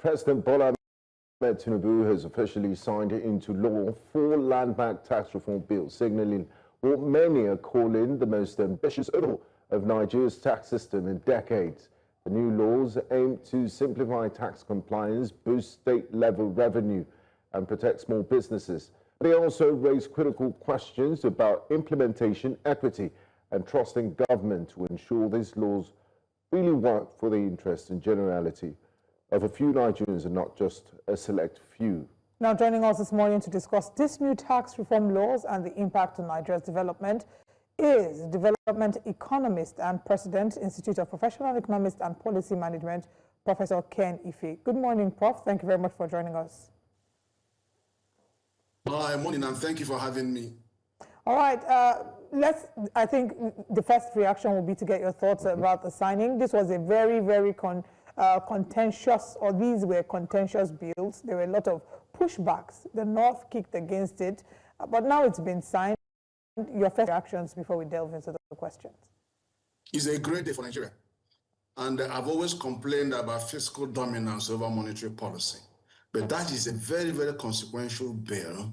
President Bola Tinubu has officially signed into law 4 land-back tax reform bills, signaling what many are calling the most ambitious overhaul of Nigeria's tax system in decades. The new laws aim to simplify tax compliance, boost state-level revenue, and protect small businesses. They also raise critical questions about implementation, equity, and trusting government to ensure these laws really work for the interest and generality of a few Nigerians and not just a select few. Now joining us this morning to discuss this new tax reform laws and the impact on Nigeria's development is development economist and President, Institute of Professional Economics and Policy Management, Professor Ken Ife. Good morning, Prof. Thank you very much for joining us. Hi, morning, and thank you for having me. All right, I think the first reaction will be to get your thoughts about the signing. This was a very contentious, or these were contentious bills. There were a lot of pushbacks. The North kicked against it, but now it's been signed. Your first reactions before we delve into the questions. It's a great day for Nigeria. And I've always complained about fiscal dominance over monetary policy. But that is a very consequential bill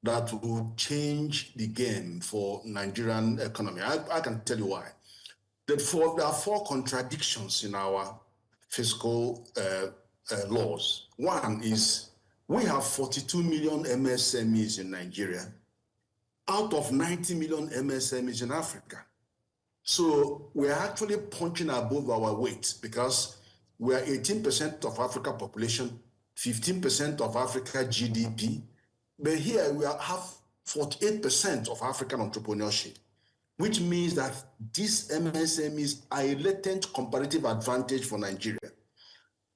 that will change the game for Nigerian economy. I can tell you why. There are 4 contradictions in our fiscal laws. One is we have 42 million MSMEs in Nigeria, out of 90 million MSMEs in Africa. So we're actually punching above our weight because we are 18% of Africa population, 15% of Africa GDP, but here we have 48% of African entrepreneurship, which means that these MSMEs are a latent comparative advantage for Nigeria.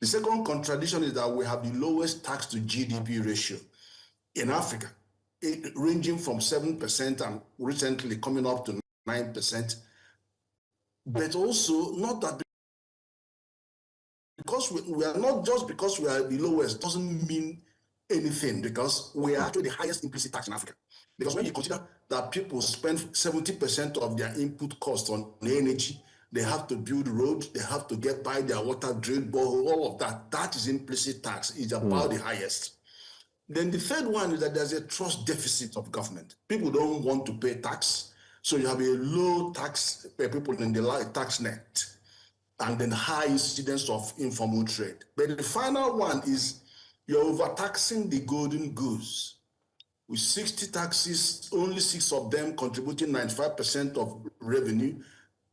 The second contradiction is that we have the lowest tax to GDP ratio in Africa, ranging from 7% and recently coming up to 9%. But also not that because we are not just because we are the lowest doesn't mean anything, because we are actually the highest implicit tax in Africa. Because when you consider that people spend 70% of their input cost on energy, they have to build roads, they have to buy their water, drill, borehole, all of that. That is implicit tax. It's about the highest. Then the third one is that there's a trust deficit of government. People don't want to pay tax. So you have a low tax people in the tax net, and then high incidence of informal trade. But the final one is you're overtaxing the golden goose. With 60 taxes, only 6 of them contributing 95% of revenue,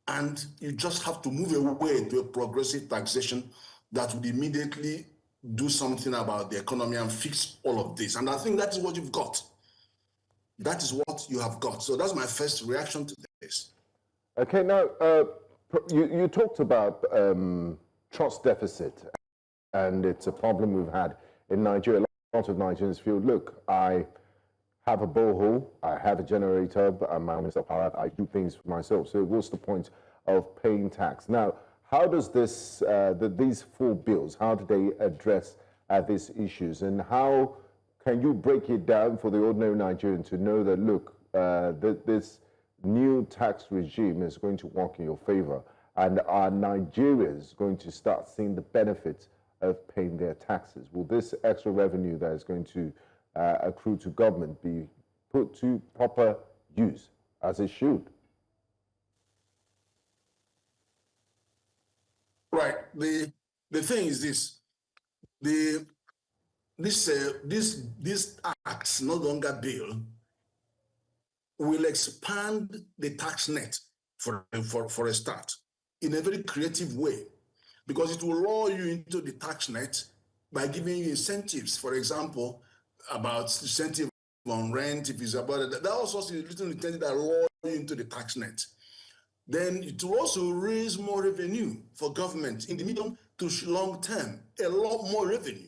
and you just have to move away to a progressive taxation that would immediately do something about the economy and fix all of this. And I think that is what you've got. That is what you have got. So that's my first reaction to this. Okay, now, you talked about trust deficit, and it's a problem we've had in Nigeria. A lot of Nigerians feel, look, I have a borehole, I have a generator, but I'm my own power, I do things for myself. So what's the point of paying tax? Now, how does this, these 4 bills, how do they address these issues? And how can you break it down for the ordinary Nigerian to know that, look, this new tax regime is going to work in your favor, and are Nigerians going to start seeing the benefits of paying their taxes? Will this extra revenue that is going to accrue to government be put to proper use, as it should? Right. The thing is this: this tax no longer bill will expand the tax net for a start in a very creative way, because it will lure you into the tax net by giving you incentives. For example, about incentive on rent, if it's about it, that also is a little incentive that lure you into the tax net. Then it will also raise more revenue for government in the medium to long term, a lot more revenue.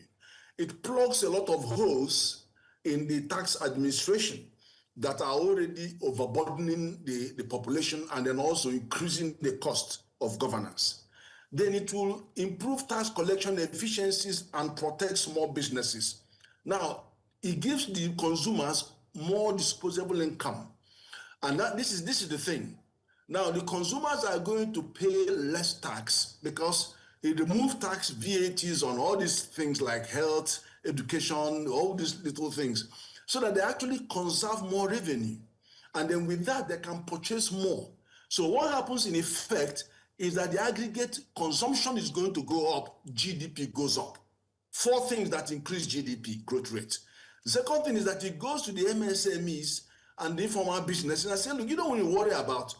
It plugs a lot of holes in the tax administration that are already overburdening the population and then also increasing the cost of governance. Then it will improve tax collection efficiencies and protect small businesses. Now, it gives the consumers more disposable income. And this is the thing. Now, the consumers are going to pay less tax because It removed tax VATs on all these things like health, education, all these little things, so that they actually conserve more revenue. And then with that, they can purchase more. So what happens in effect is that the aggregate consumption is going to go up, GDP goes up. Four things that increase GDP growth rate. The second thing is that it goes to the MSMEs and the informal business. And I say, look, you don't want to worry about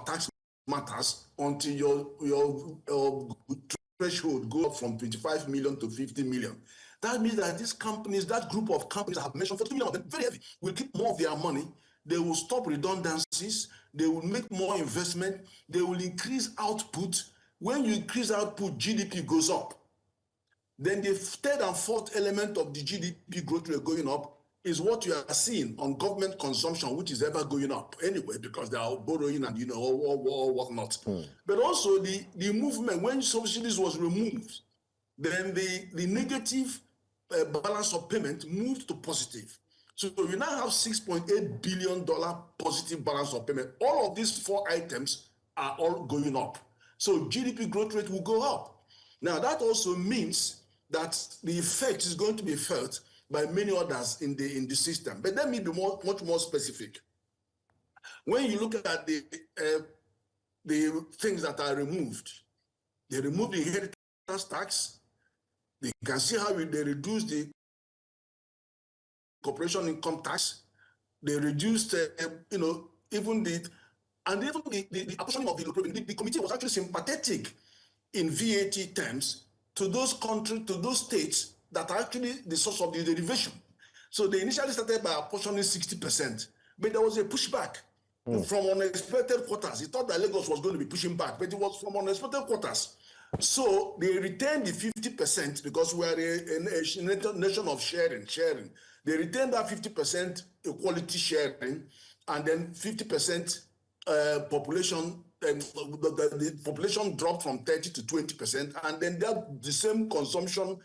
tax matters until your threshold go up from 25 million to 50 million. That means that these companies, that group of companies I have mentioned, 40 million of them, very heavy, will keep more of their money. They will stop redundancies. They will make more investment. They will increase output. When you increase output, GDP goes up. Then the third and fourth element of the GDP growth rate going up is what you are seeing on government consumption, which is ever going up anyway, because they are borrowing and, you know, or whatnot. But also the movement, when subsidies was removed, then the negative balance of payment moved to positive. So we now have $6.8 billion positive balance of payment. All of these four items are all going up. So GDP growth rate will go up. Now that also means that the effect is going to be felt by many others in the system. But let me be much more specific. When you look at the things that are removed, they remove the inheritance tax. You can see how they reduce the corporation income tax. They reduced, you know, even the apportioning of the committee was actually sympathetic in VAT terms to those countries, to those states that are actually the source of the derivation. So they initially started by apportioning 60%, but there was a pushback from unexpected quarters. He thought that Lagos was going to be pushing back, but it was from unexpected quarters. So they retained the 50% because we are a nation of sharing. They retained that 50% equality sharing, and then 50% population. The population dropped from 30 to 20%, and then the same consumption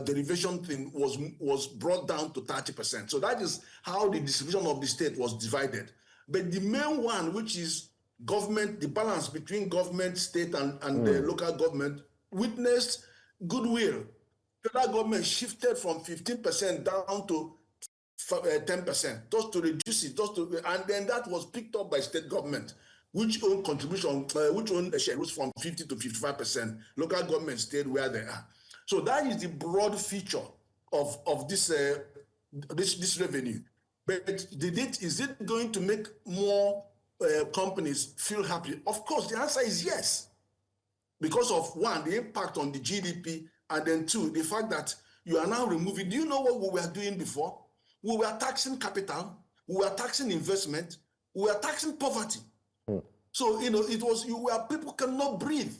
derivation thing was brought down to 30%. So that is how the distribution of the state was divided. But the main one, which is government, the balance between government, state, and the local government, witnessed goodwill. Federal government shifted from 15% down to 10%, just to reduce it, and then that was picked up by state government, which own contribution, which own share was from 50 to 55%. Local government stayed where they are. So that is the broad feature of this revenue. But is it going to make more companies feel happy? Of course, the answer is yes. Because of one, the impact on the GDP, and then two, the fact that you are now removing. Do you know what we were doing before? We were taxing capital, we were taxing investment, we were taxing poverty. So, you know, it was where people cannot breathe.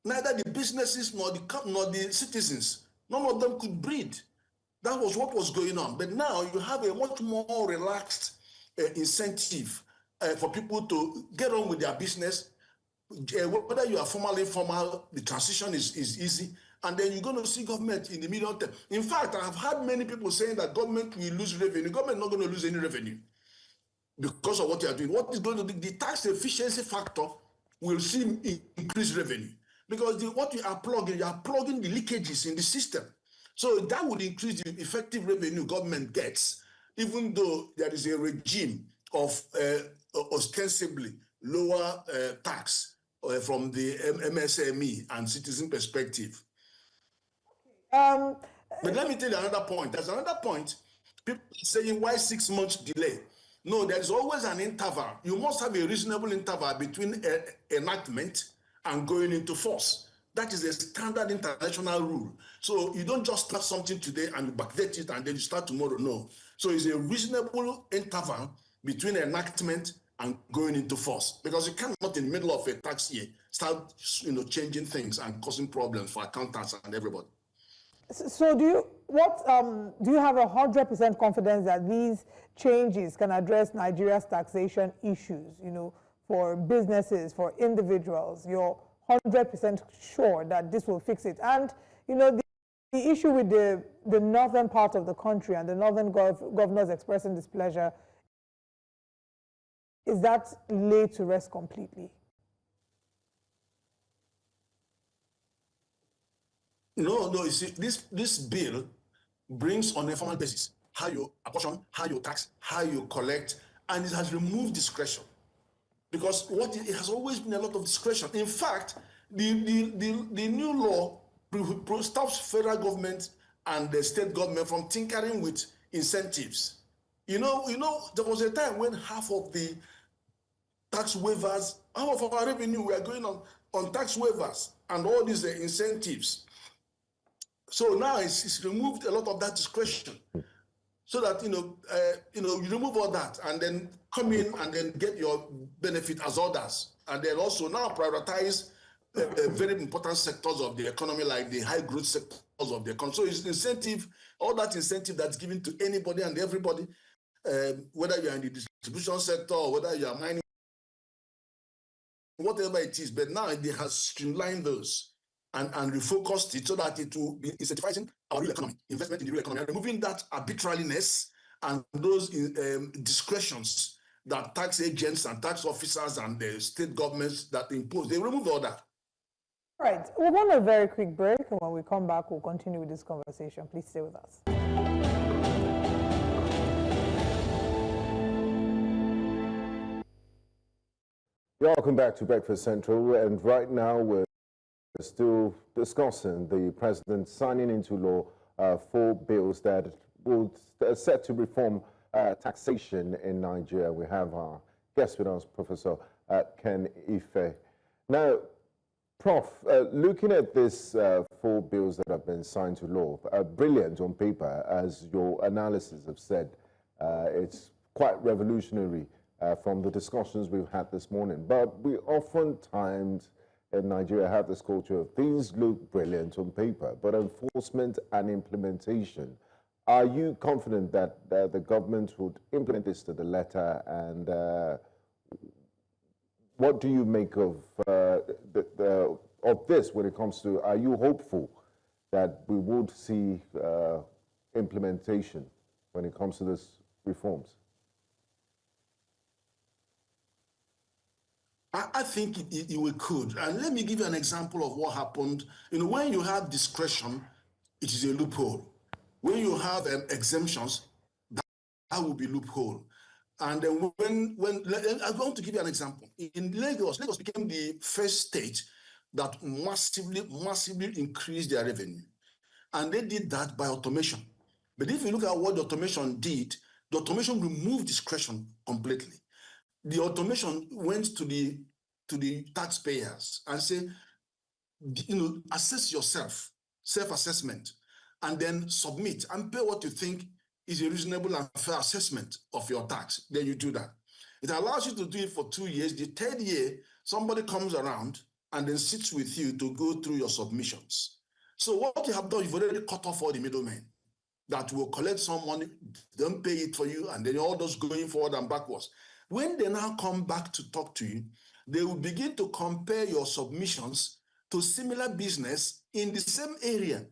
Neither the businesses nor the citizens. None of them could breathe. That was what was going on. But now you have a much more relaxed incentive for people to get on with their business. Whether you are formal, informal, the transition is easy. And then you're going to see government in the medium term. In fact, I've had many people saying that government will lose revenue. Government is not going to lose any revenue because of what you are doing. What is going to be the tax efficiency factor will see increased revenue, because what you are plugging the leakages in the system. So that would increase the effective revenue government gets, even though there is a regime of ostensibly lower tax from the MSME and citizen perspective. But let me tell you another point. There's another point. People saying, why 6 months delay? No, there's always an interval. You must have a reasonable interval between enactment and going into force. That is a standard international rule. So you don't just start something today and you backdate it and then you start tomorrow. No. So it's a reasonable interval between enactment and going into force, because you cannot in the middle of a tax year start, you know, changing things and causing problems for accountants and everybody. So do you have 100% confidence that these changes can address Nigeria's taxation issues, you know, for businesses, for individuals? You're 100% sure that this will fix it? And, you know, the issue with the northern part of the country and the northern governors expressing displeasure, is that laid to rest completely? No, you see, this bill brings on a formal basis how you apportion, how you tax, how you collect, and it has removed discretion. Because it has always been a lot of discretion. In fact, the new law stops federal government and the state government from tinkering with incentives. You know, there was a time when half of the tax waivers, half of our revenue were going on tax waivers and all these incentives. So now it's removed a lot of that discretion, so that you remove all that and then come in and then get your benefit as others, and then also now prioritize very important sectors of the economy, like the high growth sectors of the economy. So it's incentive, all that incentive that's given to anybody and everybody, whether you're in the distribution sector or whether you are mining, whatever it is. But now they have streamlined those and refocused it so that it will be incentivizing our real economy, investment in the real economy, and removing that arbitrariness and those discretions that tax agents and tax officers and the state governments that impose. They remove all that. All right, we'll go on a very quick break, and when we come back, we'll continue with this conversation. Please stay with us. Welcome back to Breakfast Central, and right now we're still discussing the president signing into law 4 bills that will set to reform taxation in Nigeria. We have our guest with us, Professor Ken Ife. Now, Prof, looking at these 4 bills that have been signed to law, brilliant on paper, as your analysis have said. It's quite revolutionary from the discussions we've had this morning. But we oftentimes in Nigeria have this culture of things look brilliant on paper, but enforcement and implementation. Are you confident that the government would implement this to the letter? And what do you make of this when it comes to, are you hopeful that we would see implementation when it comes to these reforms? I think we could. And let me give you an example of what happened. When you have discretion, it is a loophole. When you have exemptions, that will be loophole. And then I'm going to give you an example. In Lagos became the first state that massively increased their revenue. And they did that by automation. But if you look at what the automation did, the automation removed discretion completely. The automation went to the taxpayers and say, assess yourself, self-assessment, and then submit and pay what you think is a reasonable and fair assessment of your tax. Then you do that. It allows you to do it for 2 years. The 3rd year, somebody comes around and then sits with you to go through your submissions. So what you have done, you've already cut off all the middlemen that will collect some money, don't pay it for you, and then all those going forward and backwards. When they now come back to talk to you, they will begin to compare your submissions to similar business in the same area,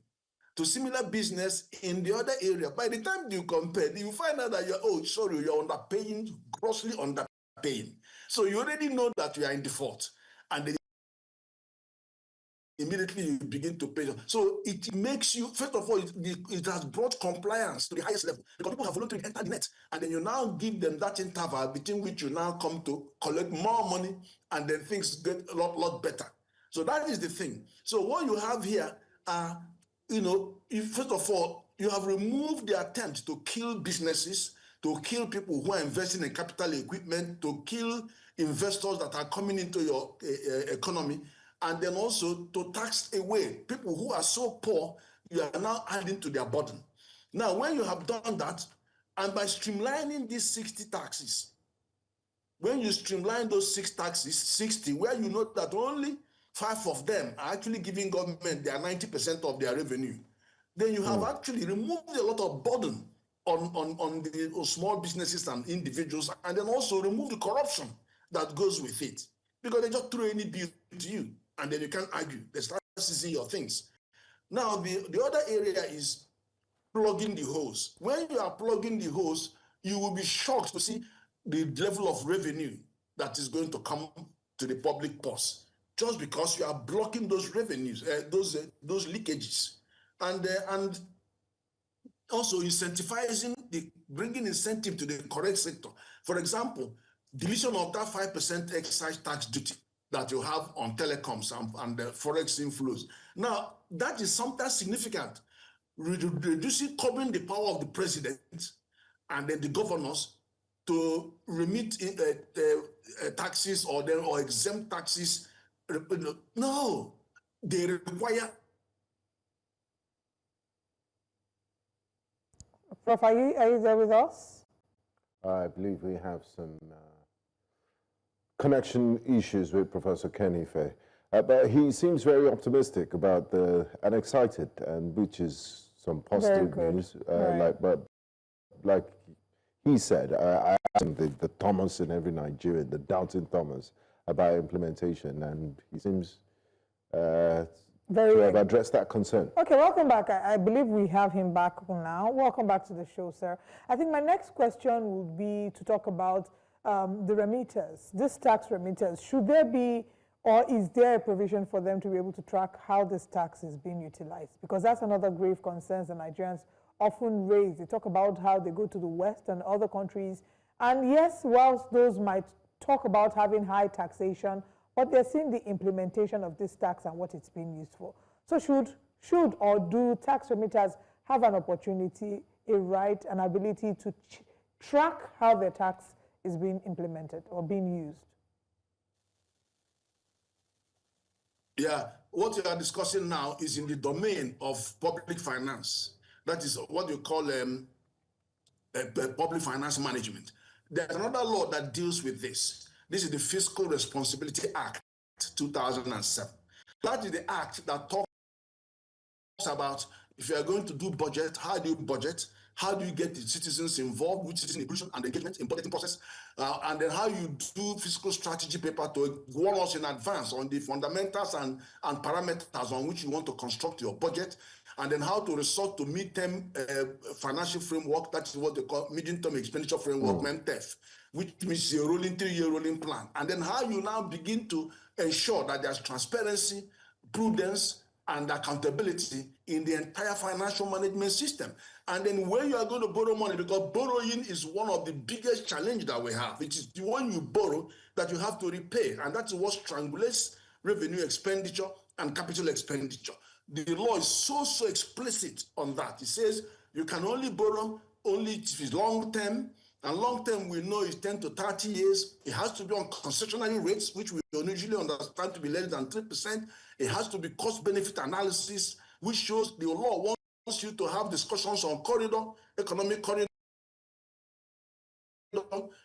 to similar business in the other area. By the time you compare, you find out that you're underpaying, grossly underpaying. So you already know that you are in default. And then immediately you begin to pay. So it makes you, first of all, it has brought compliance to the highest level, because people have voluntarily entered the net, and then you now give them that interval between which you now come to collect more money, and then things get a lot better. So that is the thing. So what you have here are, first of all, you have removed the attempt to kill businesses, to kill people who are investing in capital equipment, to kill investors that are coming into your economy, and then also to tax away people who are so poor, you are now adding to their burden. Now, when you have done that, and by streamlining these 60 taxes, when you streamline those 6 taxes, 60, where you know that only 5 of them are actually giving government their 90% of their revenue, then you have actually removed a lot of burden on the small businesses and individuals, and then also remove the corruption that goes with it. Because they just throw any bill to you, and then you can't argue. They start seizing your things. Now, the other area is plugging the holes. When you are plugging the holes, you will be shocked to see the level of revenue that is going to come to the public purse, just because you are blocking those revenues, those leakages. and also incentivizing bringing incentive to the correct sector. For example, deletion of that 5% excise tax duty that you have on telecoms and the forex inflows. Now, that is something significant, reducing, curbing the power of the president and then the governors to remit taxes or exempt taxes. No, they require. Prof, are you there with us? I believe we have some connection issues with Professor Kenife. But he seems very optimistic about and excited, and which is some positive news. Right. Like he said, I asked him the Thomas in every Nigerian, the doubting Thomas, about implementation, and he seems to have addressed that concern. Okay, welcome back. I believe we have him back now. Welcome back to the show, sir. I think my next question would be to talk about the remitters, this tax remitters. Should there be, or is there a provision for them to be able to track how this tax is being utilized? Because that's another grave concern the Nigerians often raise. They talk about how they go to the West and other countries. And yes, whilst those might talk about having high taxation, but they're seeing the implementation of this tax and what it's being used for. So should or do tax remitters have an opportunity, a right, an ability to track how their tax is being implemented or being used? Yeah, what we are discussing now is in the domain of public finance. That is what you call public finance management. There's another law that deals with this. This is the Fiscal Responsibility Act, 2007. That is the act that talks about if you are going to do budget, how do you budget? How do you get the citizens involved with citizen inclusion and engagement in budgeting process? And then how you do fiscal strategy paper to warn us in advance on the fundamentals and parameters on which you want to construct your budget. And then how to resort to mid-term financial framework, that is what they call medium-term expenditure framework, MEMTEF, which means a rolling 3-year rolling plan. And then how you now begin to ensure that there's transparency, prudence, and accountability in the entire financial management system. And then when you are going to borrow money, because borrowing is one of the biggest challenges that we have. It is the one you borrow that you have to repay. And that's what strangulates revenue expenditure and capital expenditure. The law is so explicit on that. It says you can only borrow only if it's long term, and long term we know is 10 to 30 years. It has to be on concessionary rates, which we usually understand to be less than 3%. It has to be cost-benefit analysis, which shows the law wants you to have discussions on corridor, economic corridor,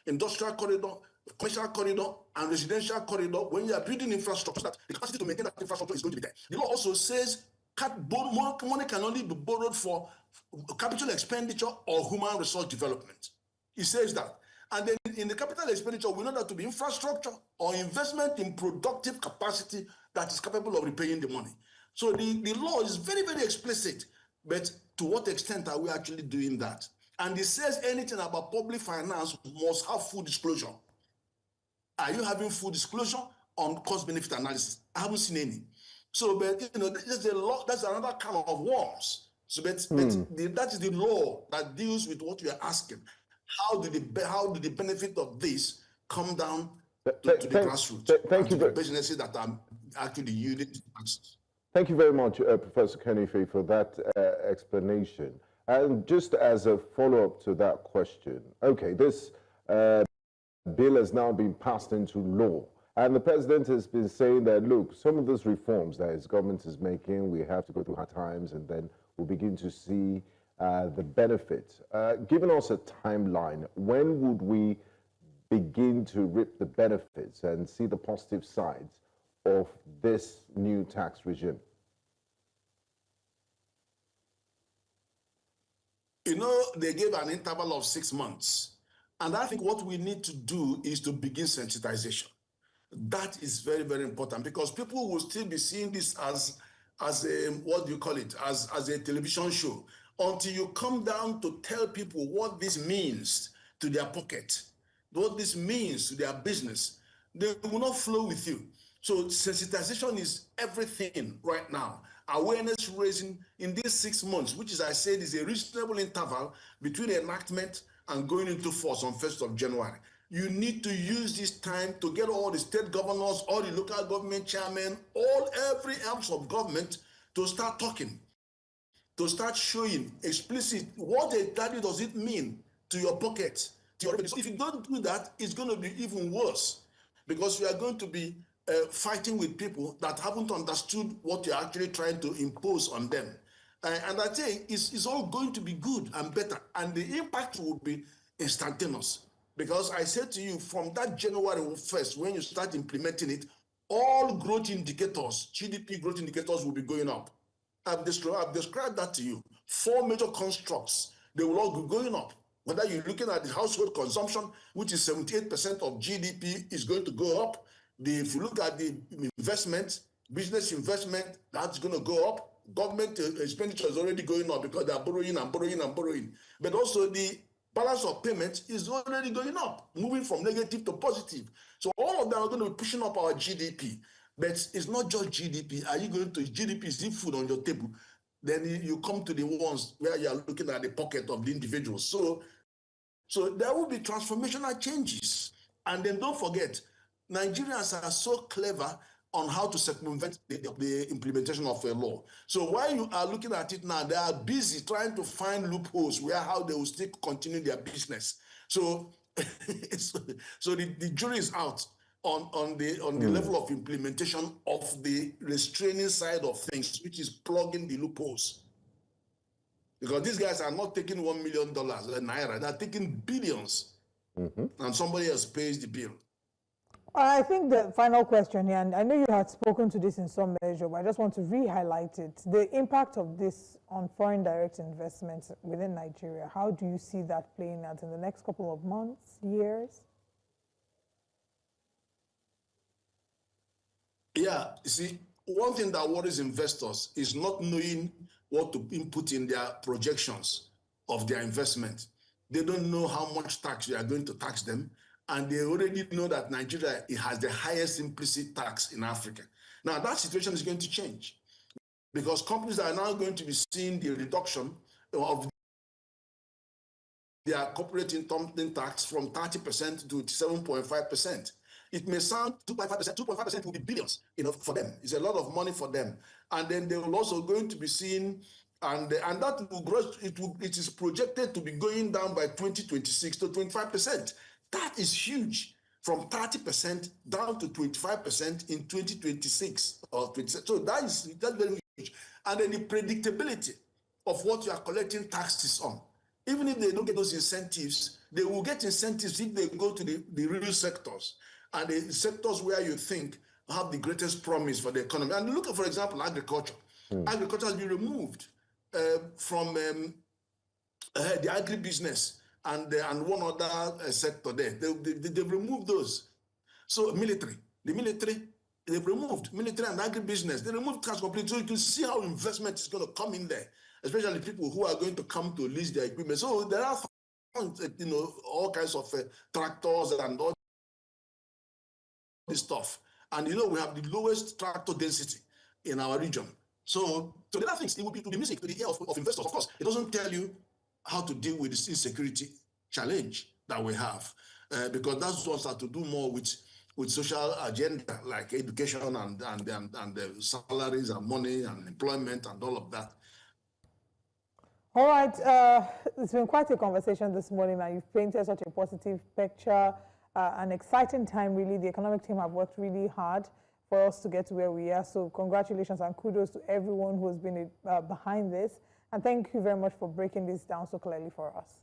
industrial corridor, commercial corridor, and residential corridor when you are building infrastructure, that the capacity to maintain that infrastructure is going to be there. The law also says money can only be borrowed for capital expenditure or human resource development. It says that. And then in the capital expenditure, we know that to be infrastructure or investment in productive capacity that is capable of repaying the money. So the law is very, very explicit, but to what extent are we actually doing that? And it says anything about public finance must have full disclosure. Are you having full disclosure on cost-benefit analysis? I haven't seen any. So, but there's a law, that's another kind of worms. So, but that is the law that deals with what we are asking. How do the benefit of this come down to the grassroots? Thank you. To the businesses that are actually using taxes. Thank you very much, Professor Kenife, for that explanation. And just as a follow-up to that question, okay, this bill has now been passed into law. And the president has been saying that, look, some of those reforms that his government is making, we have to go through hard times, and then we'll begin to see the benefits. Giving us a timeline, when would we begin to reap the benefits and see the positive sides of this new tax regime? You know, they gave an interval of 6 months. And I think what we need to do is to begin sensitization. That is very, very important, because people will still be seeing this as a, what do you call it, as a television show, until you come down to tell people what this means to their pocket, what this means to their business. They will not flow with you. So sensitization is everything right now. awareness raising in these 6 months, which, as I said, is a reasonable interval between enactment and going into force on 1st of January. You need to use this time to get all the state governors, all the local government chairmen, every arms of government to start talking, to start showing explicit what exactly does it mean to your pocket, to your revenue. So if you don't do that, it's going to be even worse, because you are going to be fighting with people that haven't understood what you're actually trying to impose on them. And I think it's all going to be good and better, and the impact will be instantaneous. Because I said to you, from that January 1st, when you start implementing it, all growth indicators, GDP growth indicators, will be going up. I've described that to you. 4 major constructs, they will all be going up. Whether you're looking at the household consumption, which is 78% of GDP, is going to go up. If you look at the investment, business investment, that's going to go up. Government expenditure is already going up because they are borrowing and borrowing and borrowing. But also the balance of payments is already going up, moving from negative to positive. So all of them are going to be pushing up our GDP. But it's not just GDP. Are you going to GDP? Is it food on your table? Then you come to the ones where you are looking at the pocket of the individuals. So there will be transformational changes. And then don't forget, Nigerians are so clever on how to circumvent the implementation of a law. So while you are looking at it now, they are busy trying to find loopholes how they will still continue their business. So, so the jury is out on the level of implementation of the restraining side of things, which is plugging the loopholes. Because these guys are not taking $1 million naira, they're taking billions, and somebody else pays the bill. I think the final question here, and I know you had spoken to this in some measure, but I just want to re-highlight it. The impact of this on foreign direct investments within Nigeria, how do you see that playing out in the next couple of months, years? Yeah, you see, one thing that worries investors is not knowing what to input in their projections of their investment. They don't know how much tax you are going to tax them, and they already know that Nigeria has the highest implicit tax in Africa. Now, that situation is going to change because companies are now going to be seeing the reduction of their corporate income tax from 30% to 7.5%. It may sound 2.5%. 2.5% will be billions, for them. It's a lot of money for them. And then they will also going to be seeing, and that will grow. It is projected to be going down by 2026 to 25%. That is huge, from 30% down to 25% in 2026 or 27. So that's very huge. And then the predictability of what you are collecting taxes on. Even if they don't get those incentives, they will get incentives if they go to the real sectors and the sectors where you think have the greatest promise for the economy. And look at, for example, agriculture. Agriculture has been removed from the agribusiness and one other sector there. They've removed those. So the military, they've removed military and agribusiness. They removed tax completely. So you can see how investment is going to come in there, especially people who are going to come to lease their equipment. So there are, all kinds of tractors and all this stuff. And we have the lowest tractor density in our region. So the other things, it will be music to the ear of investors. Of course, it doesn't tell you how to deal with this insecurity challenge that we have, because that's what has to do more with social agenda, like education and the salaries and money and employment and all of that. All right, it's been quite a conversation this morning, and you've painted such a positive picture, an exciting time, really. The economic team have worked really hard for us to get to where we are. So congratulations and kudos to everyone who has been behind this. And thank you very much for breaking this down so clearly for us.